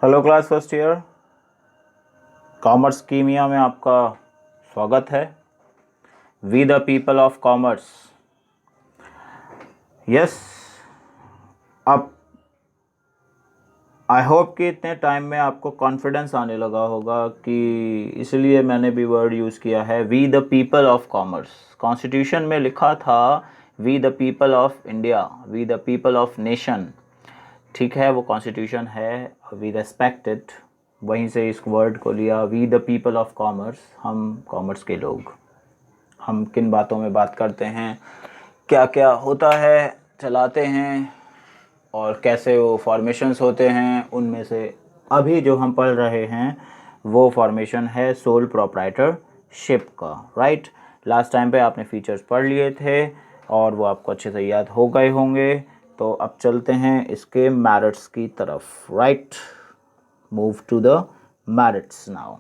Hello class first year commerce कीमिया में आपका स्वागत है। We the people of commerce. Yes, अब आई होप कि इतने टाइम में आपको कॉन्फिडेंस आने लगा होगा कि इसलिए मैंने भी वर्ड यूज़ किया है we the people of commerce. Constitution में लिखा था we the people of India, we the people of nation. ठीक है, वो कॉन्स्टिट्यूशन है, वी रेस्पेक्ट इट। वहीं से इस वर्ड को लिया, we the people of commerce. हम कॉमर्स के लोग, हम किन बातों में बात करते हैं, क्या क्या होता है, चलाते हैं और कैसे वो फॉर्मेशंस होते हैं, उनमें से अभी जो हम पढ़ रहे हैं वो फॉर्मेशन है सोल प्रोप्राइटरशिप का। राइट, लास्ट टाइम पे आपने फीचर्स पढ़ लिए थे और वो आपको अच्छे से याद हो गए होंगे। तो अब चलते हैं इसके मेरिट्स की तरफ। Right, move to the merits now.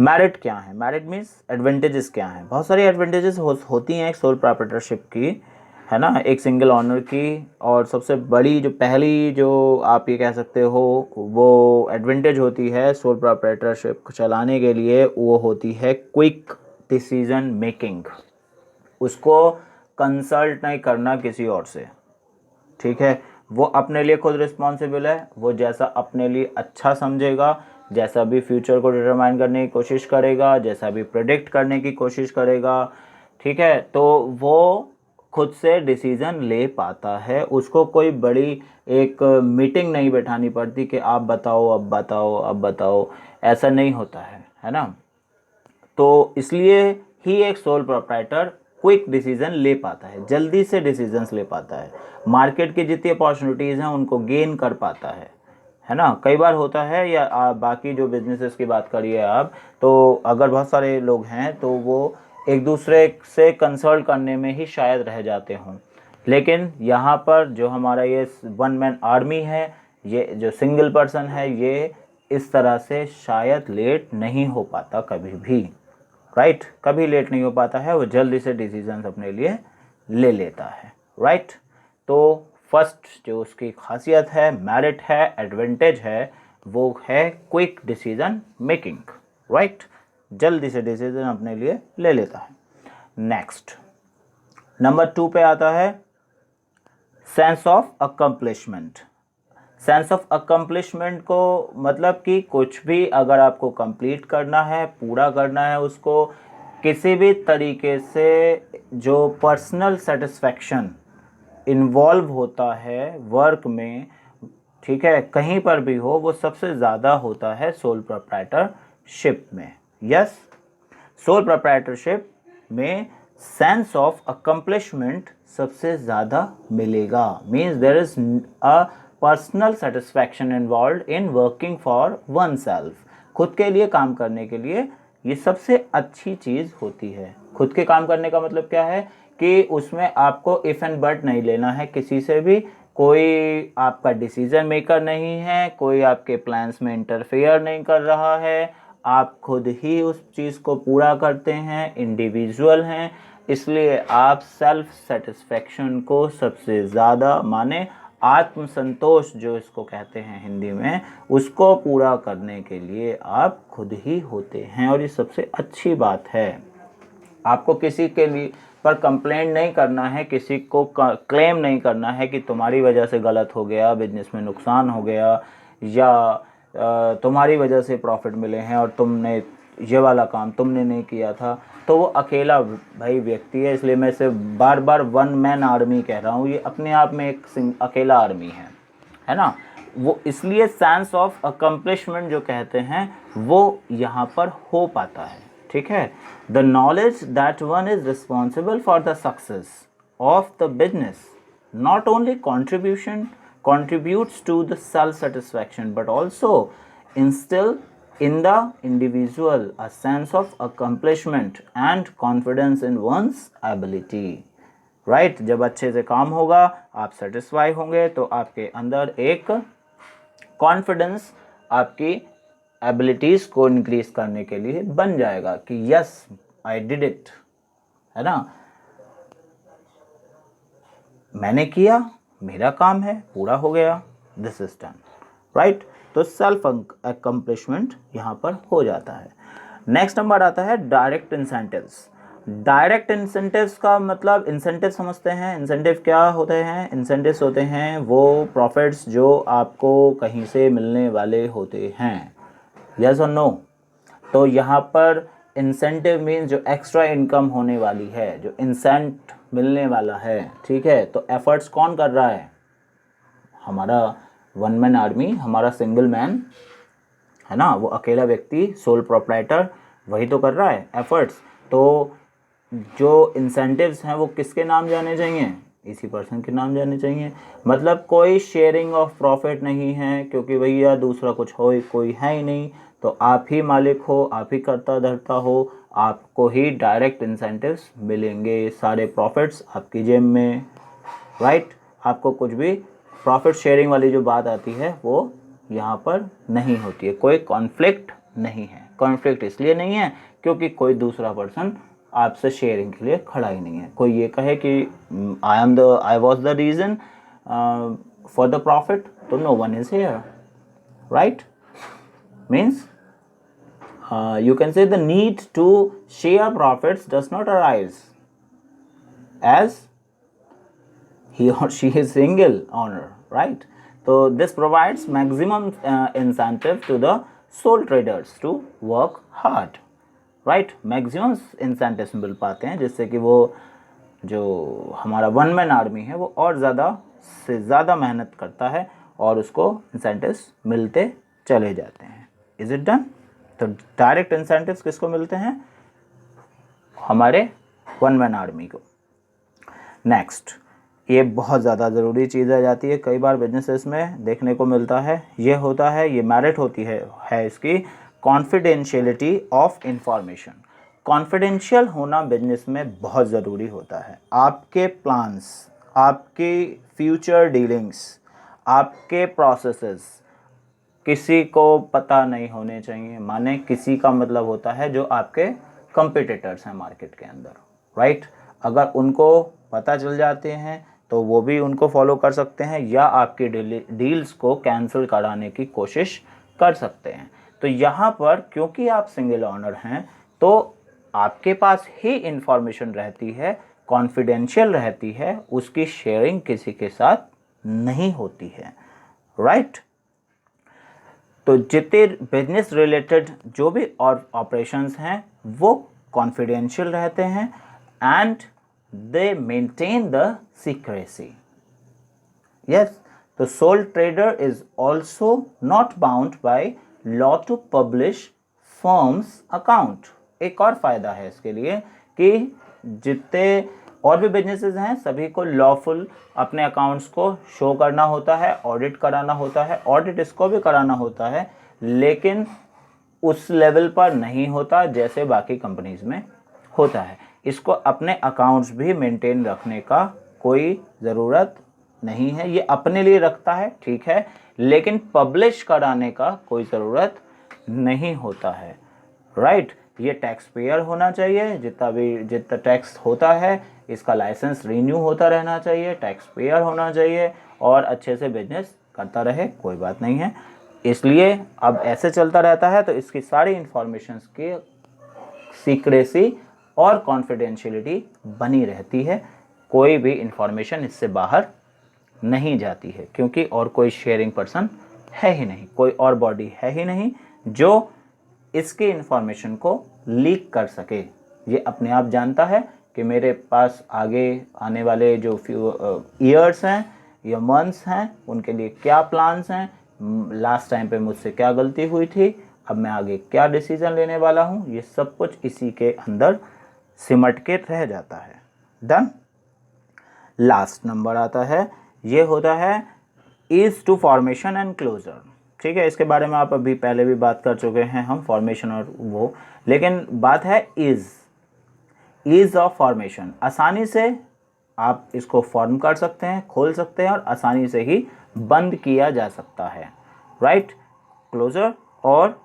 Merit क्या है? मेरिट मीन्स एडवांटेजेस क्या हैं। बहुत सारी एडवांटेजेस होती हैं एक सोल प्रोप्राइटरशिप की, है ना, एक सिंगल ऑनर की। और सबसे बड़ी जो पहली जो आप ये कह सकते हो वो एडवांटेज होती है सोल प्रोप्राइटरशिप चलाने के लिए, वो होती है क्विक डिसीजन मेकिंग। उसको कंसल्ट नहीं करना किसी और से। ठीक है, वो अपने लिए खुद रिस्पॉन्सिबल है। वो जैसा अपने लिए अच्छा समझेगा, जैसा भी फ्यूचर को डिटरमाइन करने की कोशिश करेगा, जैसा भी प्रेडिक्ट करने की कोशिश करेगा, ठीक है, तो वो खुद से डिसीज़न ले पाता है। उसको कोई बड़ी एक मीटिंग नहीं बैठानी पड़ती कि आप बताओ, अब बताओ, अब बताओ। ऐसा नहीं होता है ना। तो इसलिए ही एक सोल प्रोप्राइटर क्विक डिसीजन ले पाता है, जल्दी से डिसीजंस ले पाता है, मार्केट की जितनी अपॉर्चुनिटीज़ हैं उनको गेन कर पाता है ना। कई बार होता है, या बाकी जो बिजनेसेस की बात करिए आप, तो अगर बहुत सारे लोग हैं तो वो एक दूसरे से कंसल्ट करने में ही शायद रह जाते हों। लेकिन यहाँ पर जो हमारा ये वन मैन आर्मी है, ये जो सिंगल पर्सन है, ये इस तरह से शायद लेट नहीं हो पाता कभी भी। राइट, कभी लेट नहीं हो पाता है, वो जल्दी से डिसीजंस अपने लिए ले लेता है। राइट, तो फर्स्ट जो उसकी खासियत है, मेरिट है, एडवांटेज है, वो है क्विक डिसीजन मेकिंग। राइट, जल्दी से डिसीजन अपने लिए ले लेता है। नेक्स्ट, नंबर 2 पे आता है sense of accomplishment. Sense of accomplishment को मतलब कि कुछ भी अगर आपको कंप्लीट करना है, पूरा करना है, उसको किसी भी तरीके से जो पर्सनल सेटिस्फैक्शन इन्वॉल्व होता है वर्क में, ठीक है, कहीं पर भी हो, वो सबसे ज़्यादा होता है सोल प्रोप्राइटरशिप में। यस, सोल प्रोप्राइटरशिप में सेंस ऑफ अकम्पलिशमेंट सबसे ज़्यादा मिलेगा। Means there is a personal satisfaction involve in working for oneself. खुद के लिए काम करने के लिए ये सबसे अच्छी चीज़ होती है। खुद के काम करने का मतलब क्या है कि उसमें आपको इफ़ एंड बट नहीं लेना है किसी से भी। कोई आपका डिसीजन मेकर नहीं है, कोई आपके प्लान्स में इंटरफेयर नहीं कर रहा है, आप खुद ही उस चीज़ को पूरा करते हैं, इंडिविजुअल हैं। इसलिए आप सेल्फ सेटिस्फेक्शन को सबसे ज़्यादा, माने आत्मसंतोष जो इसको कहते हैं हिंदी में, उसको पूरा करने के लिए आप खुद ही होते हैं। और ये सबसे अच्छी बात है। आपको किसी के लिए पर कंप्लेंट नहीं करना है, किसी को क्लेम नहीं करना है कि तुम्हारी वजह से गलत हो गया, बिजनेस में नुकसान हो गया, या तुम्हारी वजह से प्रॉफिट मिले हैं और तुमने ये वाला काम तुमने नहीं किया था। तो वो अकेला भाई व्यक्ति है, इसलिए मैं इसे बार बार वन मैन आर्मी कह रहा हूँ। ये अपने आप में एक अकेला आर्मी है ना। वो इसलिए सेंस ऑफ अकम्पलिशमेंट जो कहते हैं वो यहाँ पर हो पाता है। ठीक है, the knowledge that one is responsible for the success of the business not only contributes to the self satisfaction but also instill in the individual a sense of accomplishment and confidence in one's ability. Right, जब अच्छे से काम होगा, आप satisfy होंगे, तो आपके अंदर एक कॉन्फिडेंस आपकी एबिलिटीज़ को इंक्रीज करने के लिए बन जाएगा कि यस आई डिड इट, है ना, मैंने किया, मेरा काम है, पूरा हो गया, दिस इज डन। राइट, तो सेल्फ अकम्प्लिशमेंट यहाँ पर हो जाता है। नेक्स्ट नंबर आता है डायरेक्ट इंसेंटिव्स। डायरेक्ट इंसेंटिव्स का मतलब, इंसेंटिव समझते हैं, इंसेंटिव क्या होते हैं? इंसेंटिव्स होते हैं वो प्रॉफिट्स जो आपको कहीं से मिलने वाले होते हैं, यस और नो। तो यहाँ पर इंसेंटिव मीन्स जो एक्स्ट्रा इनकम होने वाली है, जो इंसेंट मिलने वाला है, ठीक है। तो एफर्ट्स कौन कर रहा है? हमारा वन मैन आर्मी, हमारा सिंगल मैन है ना, वो अकेला व्यक्ति, सोल प्रोप्राइटर, वही तो कर रहा है एफर्ट्स। तो जो इंसेंटिव्स हैं वो किसके नाम जाने चाहिए? इसी पर्सन के नाम जाने चाहिए। मतलब कोई शेयरिंग ऑफ प्रॉफिट नहीं है, क्योंकि भैया दूसरा कुछ हो कोई है ही नहीं, तो आप ही मालिक हो, आप ही करता धरता हो, आपको ही डायरेक्ट इंसेंटिव्स मिलेंगे, सारे प्रॉफिट्स आपकी जेब में, राइट। आपको कुछ भी प्रॉफिट शेयरिंग वाली जो बात आती है वो यहाँ पर नहीं होती है, कोई कॉन्फ्लिक्ट नहीं है। कॉन्फ्लिक्ट इसलिए नहीं है क्योंकि कोई दूसरा पर्सन आपसे शेयरिंग के लिए खड़ा ही नहीं है। कोई ये कहे कि I was the reason for the profit, तो no one is here, right. Means you can say the need to share profits does not arise as he or she is single owner, right? So this provides maximum incentive to the sole traders to work hard, right? maximum incentives मिल पाते हैं जिससे कि वो जो हमारा one man army है वो और ज़्यादा से ज़्यादा मेहनत करता है और उसको इंसेंटिव्स मिलते चले जाते हैं। Is it done? तो डायरेक्ट इंसेंटिव्स किसको मिलते हैं? हमारे वन मैन आर्मी को। नेक्स्ट, ये बहुत ज़्यादा ज़रूरी चीज़ आ जाती है, कई बार बिजनेसेस में देखने को मिलता है, ये होता है, ये मेरिट होती है इसकी कॉन्फिडेंशियलिटी ऑफ इंफॉर्मेशन। कॉन्फिडेंशियल होना बिजनेस में बहुत ज़रूरी होता है। आपके प्लान्स, आपके फ्यूचर डीलिंग्स, आपके प्रोसेसेस किसी को पता नहीं होने चाहिए। माने किसी का मतलब होता है जो आपके कंपटीटर्स हैं मार्केट के अंदर, राइट। अगर उनको पता चल जाते हैं तो वो भी उनको फॉलो कर सकते हैं या आपके डील्स को कैंसिल कराने की कोशिश कर सकते हैं। तो यहाँ पर क्योंकि आप सिंगल ओनर हैं तो आपके पास ही इंफॉर्मेशन रहती है, कॉन्फिडेंशियल रहती है, उसकी शेयरिंग किसी के साथ नहीं होती है, राइट। तो जितने बिजनेस रिलेटेड जो भी और ऑपरेशंस हैं वो कॉन्फिडेंशियल रहते हैं and they maintain the secrecy, yes. तो sole trader is also not bound by law to publish firms account. एक और फायदा है इसके लिए कि जितने और भी बिजनेसेस हैं सभी को लॉफुल अपने अकाउंट्स को शो करना होता है, ऑडिट कराना होता है, ऑडिट इसको भी कराना होता है, लेकिन उस लेवल पर नहीं होता जैसे बाकी कंपनीज में होता है। इसको अपने अकाउंट्स भी मेंटेन रखने का कोई ज़रूरत नहीं है, ये अपने लिए रखता है, ठीक है, लेकिन पब्लिश कराने का कोई ज़रूरत नहीं होता है, राइट। ये टैक्स पेयर होना चाहिए, जितना टैक्स होता है इसका लाइसेंस रीन्यू होता रहना चाहिए, टैक्स पेयर होना चाहिए और अच्छे से बिजनेस करता रहे, कोई बात नहीं है। इसलिए अब ऐसे चलता रहता है तो इसकी सारी इंफॉर्मेशंस की सीक्रेसी और कॉन्फिडेंशियलिटी बनी रहती है, कोई भी इंफॉर्मेशन इससे बाहर नहीं जाती है क्योंकि और कोई शेयरिंग पर्सन है ही नहीं, कोई और बॉडी है ही नहीं जो इसकी इंफॉर्मेशन को लीक कर सके। ये अपने आप जानता है कि मेरे पास आगे आने वाले जो ईयर्स हैं या मंथ्स हैं उनके लिए क्या प्लान्स हैं, लास्ट टाइम पे मुझसे क्या गलती हुई थी, अब मैं आगे क्या डिसीजन लेने वाला हूँ, ये सब कुछ इसी के अंदर सिमट के रह जाता है। डन। लास्ट नंबर आता है, ये होता है is to formation and closure. ठीक है, इसके बारे में आप अभी पहले भी बात कर चुके हैं हम, फॉर्मेशन और वो, लेकिन बात है इज ऑफ फॉर्मेशन। आसानी से आप इसको फॉर्म कर सकते हैं, खोल सकते हैं और आसानी से ही बंद किया जा सकता है, राइट। क्लोजर और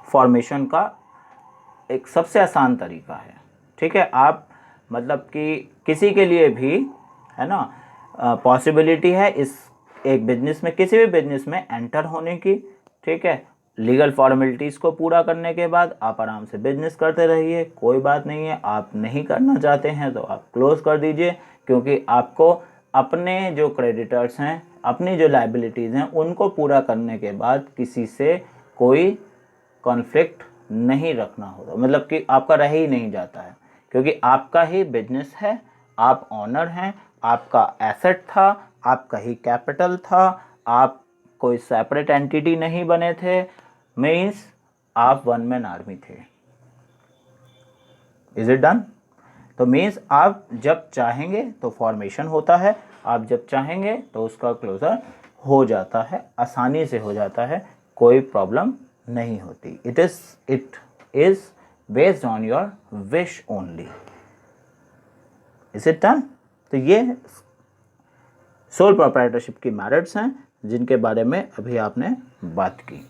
फॉर्मेशन का एक सबसे आसान तरीका है, ठीक है। आप मतलब कि किसी के लिए भी है ना पॉसिबिलिटी है इस एक बिजनेस में, किसी भी बिजनेस में एंटर होने की, ठीक है, लीगल फॉर्मेलिटीज़ को पूरा करने के बाद आप आराम से बिजनेस करते रहिए, कोई बात नहीं है। आप नहीं करना चाहते हैं तो आप क्लोज कर दीजिए, क्योंकि आपको अपने जो क्रेडिटर्स हैं, अपनी जो लाइबिलिटीज़ हैं, उनको पूरा करने के बाद किसी से कोई कॉन्फ्लिक्ट नहीं रखना होता, मतलब कि आपका रह ही नहीं जाता है, क्योंकि आपका ही बिजनेस है, आप ऑनर हैं, आपका एसेट था, आपका ही कैपिटल था, आप कोई सेपरेट एंटिटी नहीं बने थे, मीन्स आप वन मैन आर्मी थे। Is it done? तो मीन्स आप जब चाहेंगे तो फॉर्मेशन होता है, आप जब चाहेंगे तो उसका क्लोजर हो जाता है, आसानी से हो जाता है, कोई प्रॉब्लम नहीं होती। It is based on your wish only. Is it done? तो ये सोल प्रोप्राइटरशिप की मेरिट्स हैं जिनके बारे में अभी आपने बात की।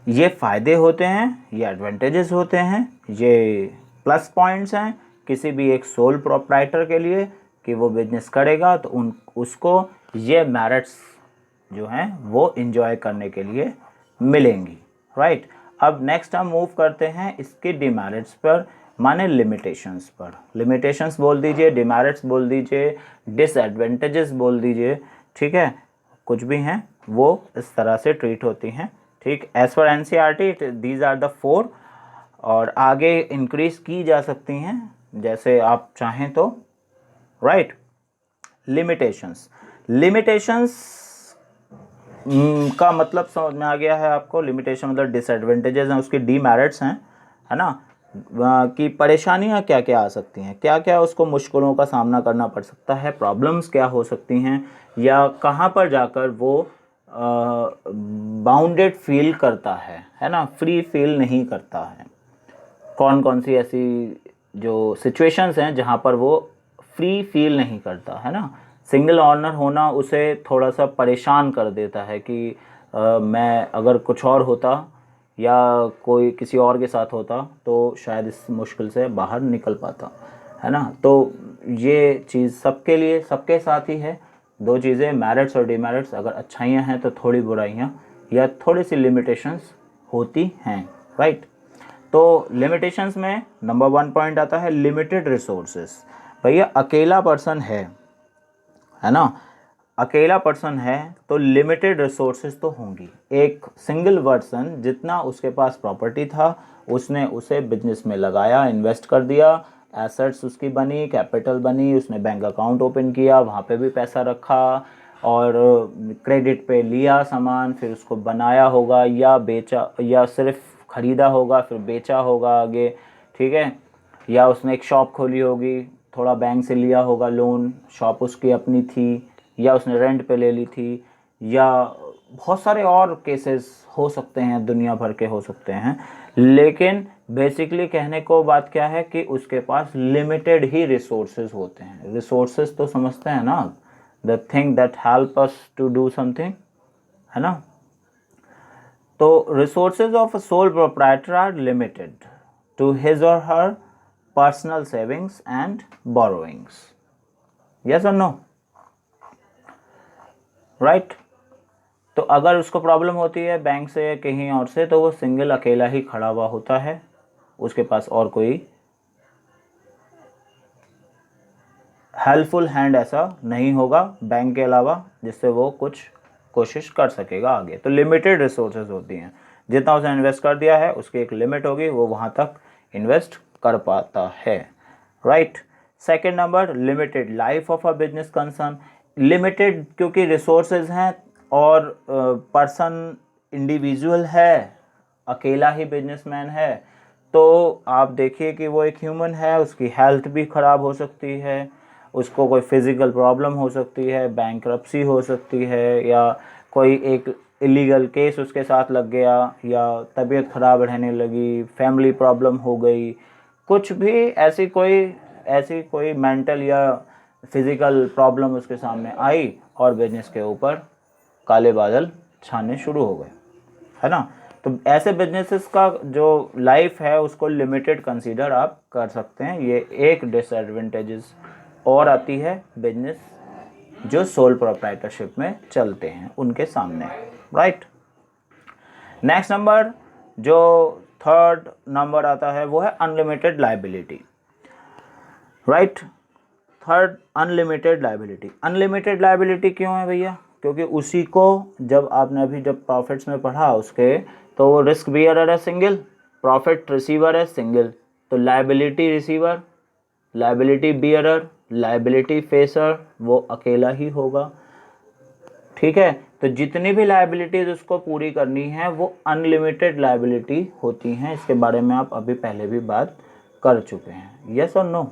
ये फ़ायदे होते हैं, ये एडवांटेजेस होते हैं, ये प्लस पॉइंट्स हैं किसी भी एक सोल प्रोप्राइटर के लिए कि वो बिजनेस करेगा तो उसको ये मेरिट्स जो हैं वो एंजॉय करने के लिए मिलेंगी, राइट। अब नेक्स्ट हम मूव करते हैं इसके डिमेरिट्स पर, माने लिमिटेशंस पर। लिमिटेशंस बोल दीजिए, डिमेरिट्स बोल दीजिए, डिसएडवांटेजेस बोल दीजिए, ठीक है, कुछ भी हैं वो इस तरह से ट्रीट होती हैं, ठीक। As per NCERT these are the 4, और आगे इंक्रीज की जा सकती हैं जैसे आप चाहें तो, राइट। लिमिटेशंस का मतलब समझ में आ गया है आपको। लिमिटेशन मतलब डिसएडवांटेजेस हैं, उसकी डीमेरिट्स हैं, है ना, कि परेशानियां क्या क्या आ सकती हैं, क्या क्या उसको मुश्किलों का सामना करना पड़ सकता है, प्रॉब्लम्स क्या हो सकती हैं, या कहाँ पर जाकर वो बाउंडेड फील करता है ना, फ्री फील नहीं करता है। कौन कौन सी ऐसी जो सिचुएशंस हैं जहाँ पर वो फ्री फील नहीं करता है ना। सिंगल ऑनर होना उसे थोड़ा सा परेशान कर देता है कि मैं अगर कुछ और होता या कोई किसी और के साथ होता तो शायद इस मुश्किल से बाहर निकल पाता, है ना। तो ये चीज़ सबके लिए, सबके साथ ही है। दो चीज़ें, मेरिट्स और डिमेरिट्स, अगर अच्छाइयाँ हैं तो थोड़ी बुराइयाँ या थोड़ी सी लिमिटेशंस होती हैं, राइट। तो लिमिटेशंस में नंबर 1 पॉइंट आता है लिमिटेड रिसोर्सेस। भैया अकेला पर्सन है ना, अकेला पर्सन है तो लिमिटेड रिसोर्सेज तो होंगी। एक सिंगल पर्सन जितना उसके पास प्रॉपर्टी था उसने उसे बिजनेस में लगाया, इन्वेस्ट कर दिया, एसेट्स उसकी बनी, कैपिटल बनी, उसने बैंक अकाउंट ओपन किया, वहाँ पे भी पैसा रखा और क्रेडिट पे लिया सामान, फिर उसको बनाया होगा या बेचा या सिर्फ ख़रीदा होगा फिर बेचा होगा आगे, ठीक है। या उसने एक शॉप खोली होगी, थोड़ा बैंक से लिया होगा लोन, शॉप उसकी अपनी थी, या उसने रेंट पे ले ली थी, या बहुत सारे और केसेस हो सकते हैं, दुनिया भर के हो सकते हैं। लेकिन बेसिकली कहने को बात क्या है कि उसके पास लिमिटेड ही रिसोर्सेज होते हैं। रिसोर्सेज तो समझते हैं ना, the thing that help us to do something, है ना। तो resources of a sole proprietor are limited to his or her personal savings and borrowings. Yes और नो, राइट। तो अगर उसको प्रॉब्लम होती है बैंक से या कहीं और से तो वो सिंगल अकेला ही खड़ा हुआ होता है, उसके पास और कोई हेल्पफुल हैंड ऐसा नहीं होगा बैंक के अलावा जिससे वो कुछ कोशिश कर सकेगा आगे। तो लिमिटेड रिसोर्सेज होती हैं, जितना उसने इन्वेस्ट कर दिया है उसकी एक लिमिट होगी, वो वहाँ तक इन्वेस्ट कर पाता है, right. Second number, limited life of a business concern. Limited क्योंकि रिसोर्सेज हैं और पर्सन इंडिविजुअल है, अकेला ही बिजनेसमैन है, तो आप देखिए कि वो एक ह्यूमन है, उसकी हेल्थ भी ख़राब हो सकती है, उसको कोई फिज़िकल प्रॉब्लम हो सकती है, बैंक्रप्सी हो सकती है, या कोई एक इलीगल केस उसके साथ लग गया, या तबीयत ख़राब रहने लगी, फैमिली प्रॉब्लम हो गई, कुछ भी ऐसी कोई मेंटल या फिज़िकल प्रॉब्लम उसके सामने आई और बिजनेस के ऊपर काले बादल छाने शुरू हो गए, है ना। तो ऐसे बिजनेसेस का जो लाइफ है उसको लिमिटेड कंसीडर आप कर सकते हैं। ये एक डिसएडवांटेजेस और आती है बिजनेस जो सोल प्रोप्राइटरशिप में चलते हैं उनके सामने, राइट। नेक्स्ट नंबर, जो थर्ड नंबर आता है वो है unlimited liability, right. Third, unlimited liability. Unlimited liability क्यों है भैया? क्योंकि उसी को जब आपने अभी जब प्रॉफिट्स में पढ़ा उसके, तो वो रिस्क बियरर है सिंगल, प्रॉफिट रिसीवर है सिंगल, तो liability receiver, liability bearer, liability phasor वो अकेला ही होगा, ठीक है। तो जितनी भी लायबिलिटीज उसको पूरी करनी है वो अनलिमिटेड लायबिलिटी होती हैं। इसके बारे में आप अभी पहले भी बात कर चुके हैं, यस और no.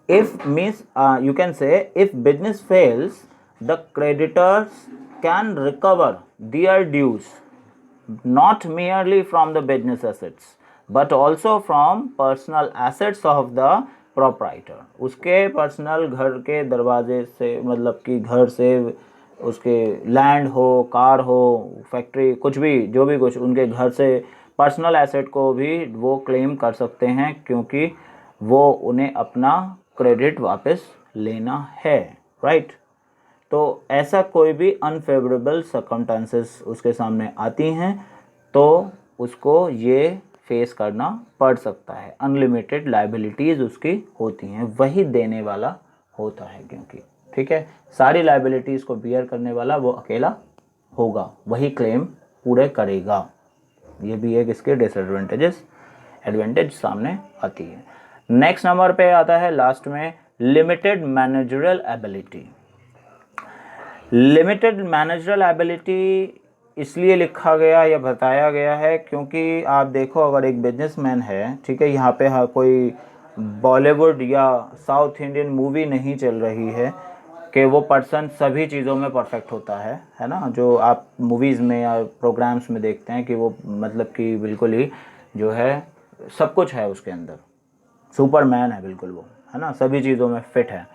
If means you can say if business fails the creditors can recover their dues not merely from the business assets but also from personal assets of the proprietor। उसके पर्सनल घर के दरवाजे से, मतलब कि घर से उसके लैंड हो, कार हो, फैक्ट्री, कुछ भी, जो भी कुछ उनके घर से पर्सनल एसेट को भी वो क्लेम कर सकते हैं, क्योंकि वो उन्हें अपना क्रेडिट वापस लेना है, राइट। तो ऐसा कोई भी अनफेवरेबल सर्कमस्टेंसेस उसके सामने आती हैं तो उसको ये फेस करना पड़ सकता है। अनलिमिटेड लायबिलिटीज़ उसकी होती हैं, वही देने वाला होता है, क्योंकि ठीक है सारी लायबिलिटीज़ को बियर करने वाला वो अकेला होगा, वही क्लेम पूरे करेगा। ये भी एक इसके एडवांटेज सामने आती है। नेक्स्ट नंबर पे आता है लास्ट में limited managerial ability. Limited managerial ability इसलिए लिखा गया या बताया गया है क्योंकि आप देखो, अगर एक बिजनेसमैन है, ठीक है, यहाँ पे कोई बॉलीवुड या साउथ इंडियन मूवी नहीं चल रही है कि वो पर्सन सभी चीज़ों में परफेक्ट होता है ना, जो आप मूवीज़ में या प्रोग्राम्स में देखते हैं कि वो मतलब कि बिल्कुल ही जो है सब कुछ है उसके अंदर, सुपरमैन है बिल्कुल वो, है ना, सभी चीज़ों में फिट है।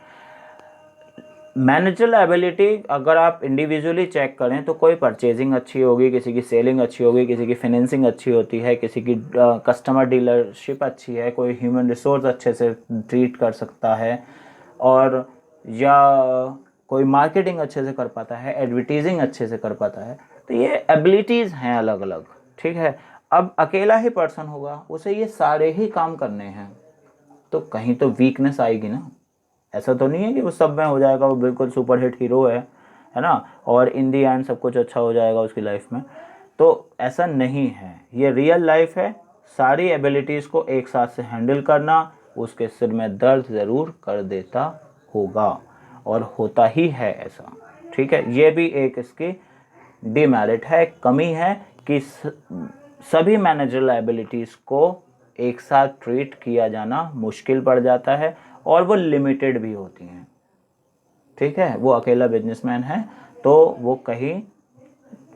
मैनेजरल एबिलिटी अगर आप इंडिविजुअली चेक करें तो कोई परचेजिंग अच्छी होगी, किसी की सेलिंग अच्छी होगी, किसी की फाइनेंसिंग अच्छी होती है, किसी की कस्टमर डीलरशिप अच्छी है, कोई ह्यूमन रिसोर्स अच्छे से ट्रीट कर सकता है, और या कोई मार्केटिंग अच्छे से कर पाता है, एडवर्टीजिंग अच्छे से कर पाता है। तो ये एबिलिटीज़ हैं अलग अलग, ठीक है। अब अकेला ही पर्सन होगा, उसे ये सारे ही काम करने हैं, तो कहीं तो वीकनेस आएगी ना। ऐसा तो नहीं है कि वो सब में हो जाएगा, वो बिल्कुल सुपर हिट हीरो है ना, और इन दी एंड सब कुछ अच्छा हो जाएगा उसकी लाइफ में, तो ऐसा नहीं है। ये रियल लाइफ है, सारी एबिलिटीज़ को एक साथ से हैंडल करना उसके सिर में दर्द ज़रूर कर देता होगा, और होता ही है ऐसा, ठीक है। ये भी एक इसकी डिमेरिट है, कमी है कि सभी मैनेजरल एबिलिटीज़ को एक साथ ट्रीट किया जाना मुश्किल पड़ जाता है, और वो लिमिटेड भी होती हैं, ठीक है। वो अकेला बिजनेसमैन है तो वो कहीं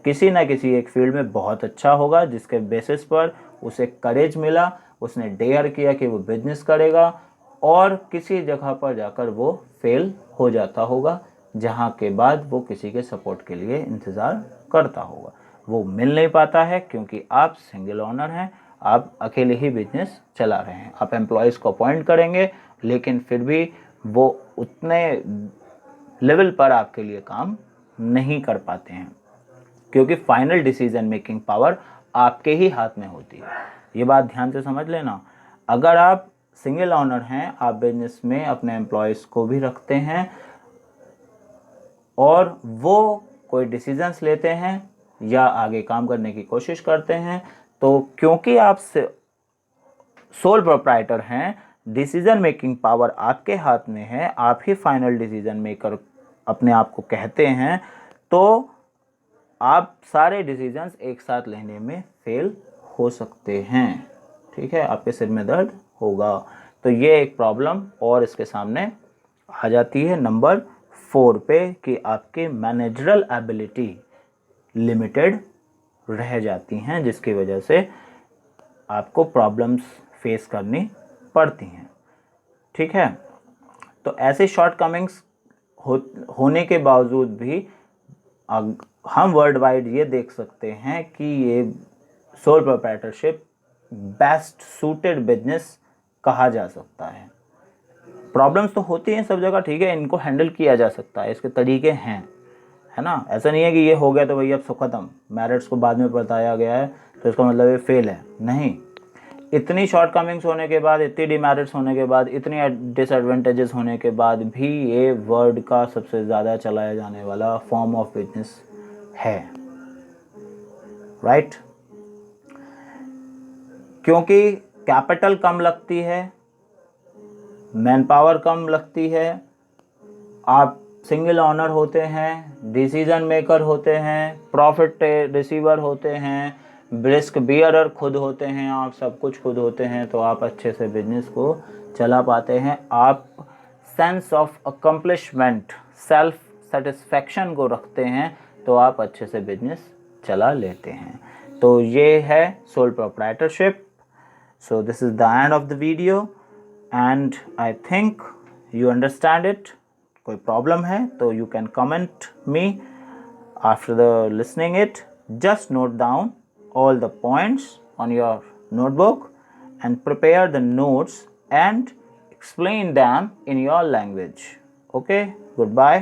किसी ना किसी एक फील्ड में बहुत अच्छा होगा, जिसके बेसिस पर उसे करेज मिला, उसने डेयर किया कि वो बिजनेस करेगा, और किसी जगह पर जाकर वो फेल हो जाता होगा, जहाँ के बाद वो किसी के सपोर्ट के लिए इंतज़ार करता होगा। वो मिल नहीं पाता है क्योंकि आप सिंगल ओनर हैं, आप अकेले ही बिजनेस चला रहे हैं। आप एम्प्लॉयज़ को अपॉइंट करेंगे लेकिन फिर भी वो उतने लेवल पर आपके लिए काम नहीं कर पाते हैं, क्योंकि फाइनल डिसीजन मेकिंग पावर आपके ही हाथ में होती है। ये बात ध्यान से समझ लेना। अगर आप सिंगल ओनर हैं, आप बिजनेस में अपने एम्प्लॉयज़ को भी रखते हैं और वो कोई डिसीजंस लेते हैं या आगे काम करने की कोशिश करते हैं, तो क्योंकि आप सोल प्रोप्राइटर हैं, डिसीजन मेकिंग पावर आपके हाथ में है, आप ही फाइनल डिसीजन मेकर अपने आप को कहते हैं, तो आप सारे डिसीजंस एक साथ लेने में फेल हो सकते हैं, ठीक है, आपके सिर में दर्द होगा। तो ये एक प्रॉब्लम और इसके सामने आ जाती है नंबर 4 पे कि आपके मैनेजरल एबिलिटी लिमिटेड रह जाती हैं, जिसकी वजह से आपको प्रॉब्लम्स फेस करनी पड़ती हैं, ठीक है। तो ऐसे शॉर्टकमिंग्स होने के बावजूद भी हम वर्ल्ड वाइड ये देख सकते हैं कि ये sole proprietorship best suited business कहा जा सकता है, प्रॉब्लम्स तो होती हैं सब जगह, ठीक है, इनको हैंडल किया जा सकता है, इसके तरीके हैं, है ना। ऐसा नहीं है कि ये हो गया तो भैया अब सब खत्म, मेरिट्स को बाद में बताया गया है तो इसका मतलब ये फेल है, नहीं। इतनी शॉर्ट कमिंग्स होने के बाद, इतनी डिमेरिट्स होने के बाद, इतनी डिसएडवांटेजेस होने के बाद भी ये वर्ल्ड का सबसे ज़्यादा चलाया जाने वाला फॉर्म ऑफ बिजनेस है, राइट। क्योंकि कैपिटल कम लगती है, मैन पावर कम लगती है, आप सिंगल ऑनर होते हैं, डिसीजन मेकर होते हैं, प्रॉफिट रिसीवर होते हैं, रिस्क बियरर खुद होते हैं, आप सब कुछ खुद होते हैं, तो आप अच्छे से बिजनेस को चला पाते हैं। आप sense of accomplishment, self satisfaction को रखते हैं, तो आप अच्छे से बिजनेस चला लेते हैं। तो ये है sole proprietorship. So this is the end of the video and I think you understand it. कोई प्रॉब्लम है तो you can comment me after the listening it. Just note down all the points on your notebook and prepare the notes and explain them in your language. Okay, goodbye.